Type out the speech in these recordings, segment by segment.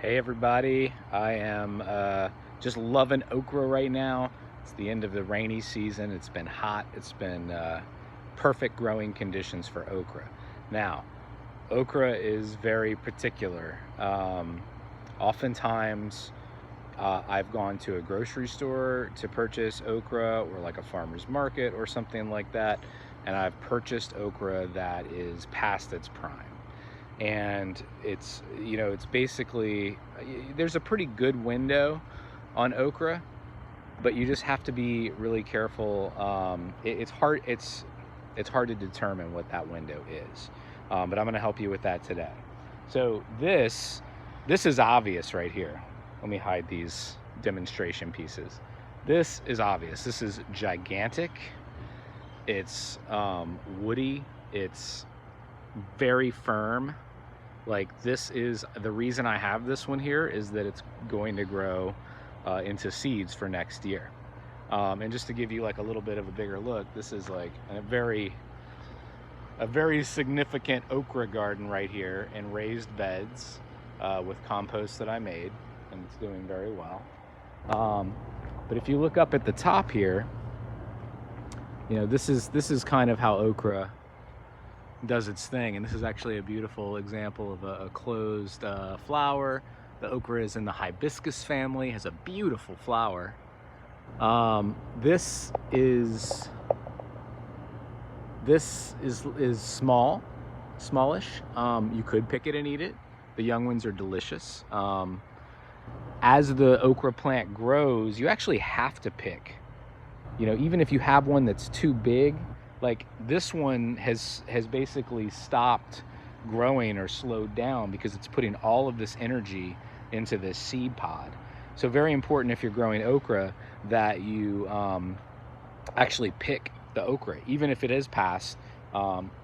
Hey everybody, I am just loving okra right now. It's the end of the rainy season. It's been hot. It's been perfect growing conditions for okra. Now, okra is very particular. Oftentimes, I've gone to a grocery store to purchase okra or like a farmer's market or something like that, and I've purchased okra that is past its prime. And it's basically, there's a pretty good window on okra, but you just have to be really careful. It's hard to determine what that window is, but I'm going to help you with that today. So this is obvious right here. Let me hide these demonstration pieces. This is obvious. This is gigantic. It's woody. It's very firm. Like, this is the reason I have this one here, is that it's going to grow into seeds for next year. And just to give you like a little bit of a bigger look, this is like a very significant okra garden right here in raised beds with compost that I made, and it's doing very well. But if you look up at the top here, this is kind of how okra does its thing, and this is actually a beautiful example of a closed flower. The okra is in the hibiscus family, has a beautiful flower. This is smallish. You could pick it and eat it. The young ones are delicious. As the okra plant grows, you actually have to pick. Even if you have one that's too big, like this one has basically stopped growing or slowed down because it's putting all of this energy into this seed pod. So very important, if you're growing okra, that you actually pick the okra, even if it is past,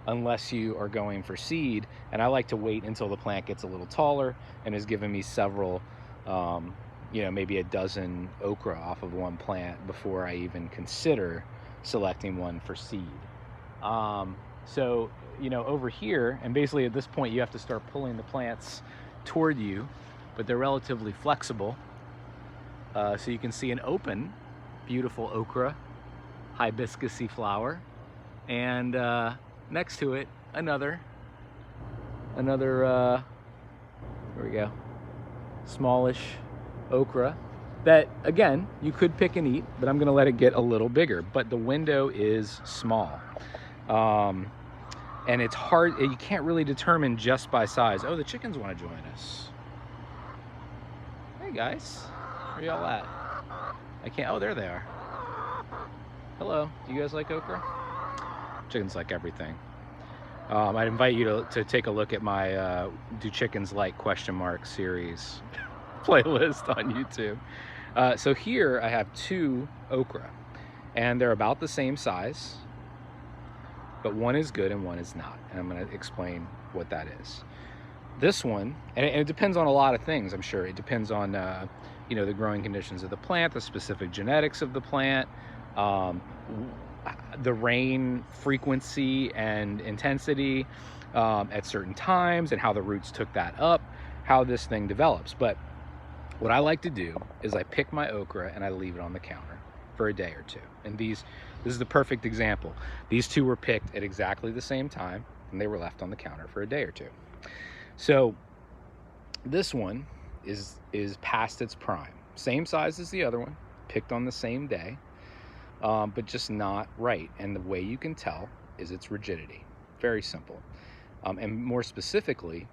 unless you are going for seed. And I like to wait until the plant gets a little taller and has given me several, maybe a dozen okra off of one plant before I even consider selecting one for seed. So over here, and basically at this point you have to start pulling the plants toward you, but they're relatively flexible. So you can see an open, beautiful okra, hibiscus-y flower, and next to it another there we go, smallish okra that, again, you could pick and eat, but I'm going to let it get a little bigger. But the window is small, and it's hard. You can't really determine just by size. Oh, the chickens want to join us. Hey guys, where y'all at? I can't. Oh, there they are. Hello. Do you guys like okra? Chickens like everything. I'd invite you to take a look at my "Do Chickens Like?" series playlist on YouTube. So here I have two okra, and they're about the same size, but one is good and one is not, and I'm going to explain what that is. This one, and it depends on a lot of things, I'm sure. It depends on the growing conditions of the plant, the specific genetics of the plant, the rain frequency and intensity at certain times, and how the roots took that up, how this thing develops. But what I like to do is I pick my okra and I leave it on the counter for a day or two. And this is the perfect example. These two were picked at exactly the same time, and they were left on the counter for a day or two. So this one is past its prime. Same size as the other one, picked on the same day, but just not right. And the way you can tell is its rigidity. Very simple. And more specifically,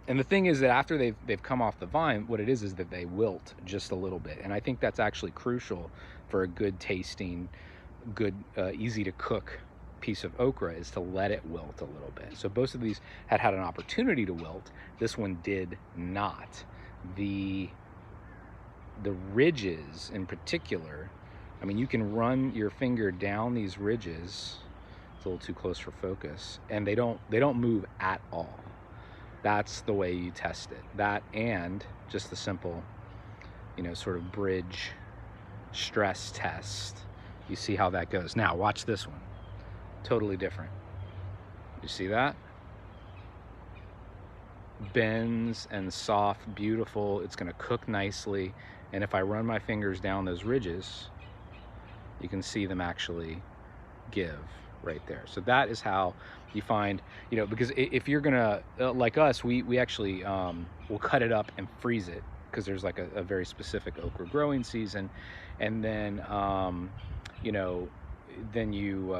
and the thing is that after they've come off the vine, what it is that they wilt just a little bit. And I think that's actually crucial for a good tasting, good, easy to cook piece of okra, is to let it wilt a little bit. So both of these had an opportunity to wilt. This one did not. The ridges in particular, I mean, you can run your finger down these ridges. It's a little too close for focus, and they don't move at all. That's the way you test it. That, and just the simple, sort of bridge stress test. You see how that goes. Now watch this one. Totally different. You see that? bends and soft, beautiful. It's gonna cook nicely. And if I run my fingers down those ridges, you can see them actually give right there. So that is how you find, you know, because if you're gonna, like us, we actually will cut it up and freeze it, because there's like a very specific okra growing season. And then, you know, then you,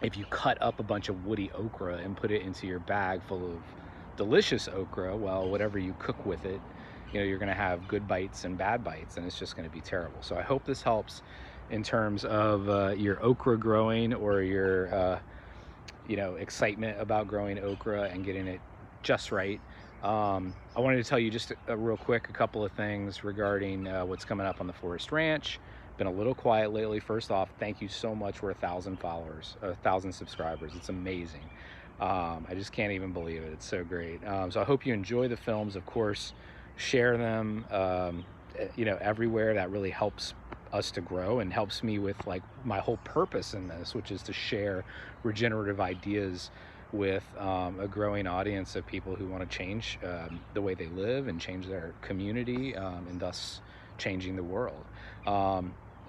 if you cut up a bunch of woody okra and put it into your bag full of delicious okra, well, whatever you cook with it, you know, you're gonna have good bites and bad bites, and it's just gonna be terrible. So I hope this helps in terms of your okra growing, or your you know, excitement about growing okra and getting it just right. I wanted to tell you just real quick a couple of things regarding what's coming up on the Forest Ranch. Been a little quiet lately. First off, thank you so much. We're 1,000 followers, 1,000 subscribers. It's amazing. I just can't even believe it. It's so great. So I hope you enjoy the films. Of course, share them, you know, everywhere. That really helps us to grow and helps me with like my whole purpose in this, which is to share regenerative ideas with a growing audience of people who want to change the way they live and change their community, and thus changing the world.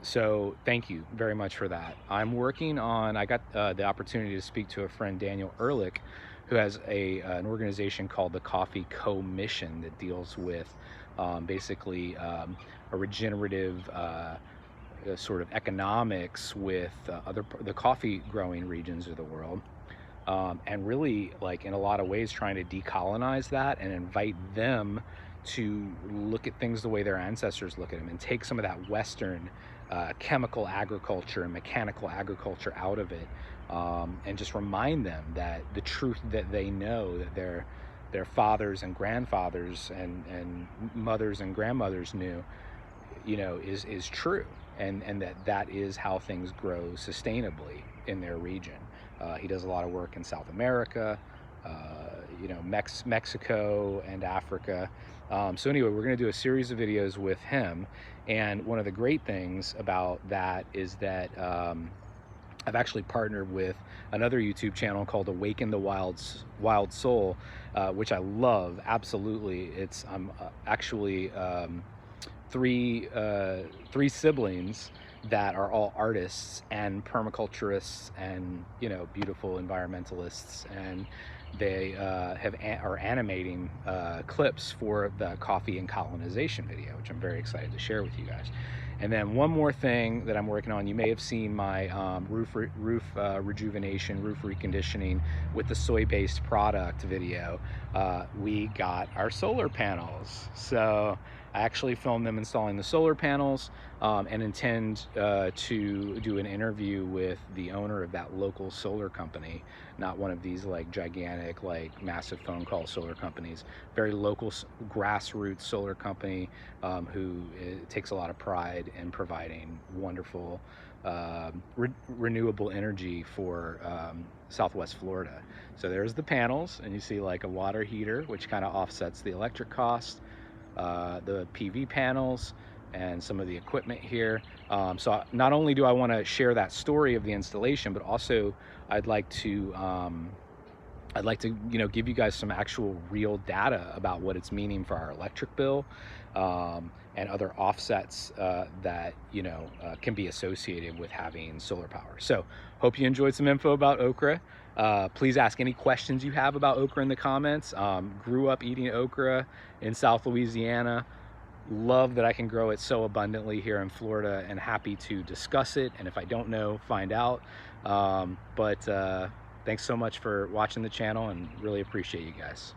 So thank you very much for that. I'm working on, I got the opportunity to speak to a friend, Daniel Ehrlich, who has an organization called the Coffee Co-Mission that deals with basically a regenerative sort of economics with the coffee growing regions of the world. And really, like, in a lot of ways, trying to decolonize that and invite them to look at things the way their ancestors look at them, and take some of that Western chemical agriculture and mechanical agriculture out of it, and just remind them that the truth that they know, that their fathers and grandfathers and mothers and grandmothers knew, you know, is true, and that is how things grow sustainably in their region. He does a lot of work in South America, you know, Mexico and Africa. So anyway, we're going to do a series of videos with him. And one of the great things about that is that I've actually partnered with another YouTube channel called Awaken the Wild Soul, which I love absolutely. It's actually three siblings that are all artists and permaculturists and, you know, beautiful environmentalists, and they are animating clips for the coffee and colonization video, which I'm very excited to share with you guys. And then one more thing that I'm working on, you may have seen my roof rejuvenation, roof reconditioning with the soy-based product video. We got our solar panels. So I actually filmed them installing the solar panels, and intend to do an interview with the owner of that local solar company, not one of these like gigantic, like massive phone call solar companies. Very local grassroots solar company who takes a lot of pride in providing wonderful renewable energy for Southwest Florida. So there's the panels, and you see like a water heater, which kind of offsets the electric cost. The PV panels and some of the equipment here. So not only do I want to share that story of the installation, but also I'd like to you know, give you guys some actual real data about what it's meaning for our electric bill, and other offsets that, you know, can be associated with having solar power. So hope you enjoyed some info about okra. Please ask any questions you have about okra in the comments. Grew up eating okra in South Louisiana. Love that I can grow it so abundantly here in Florida, and happy to discuss it. And if I don't know, find out. Thanks so much for watching the channel, and really appreciate you guys.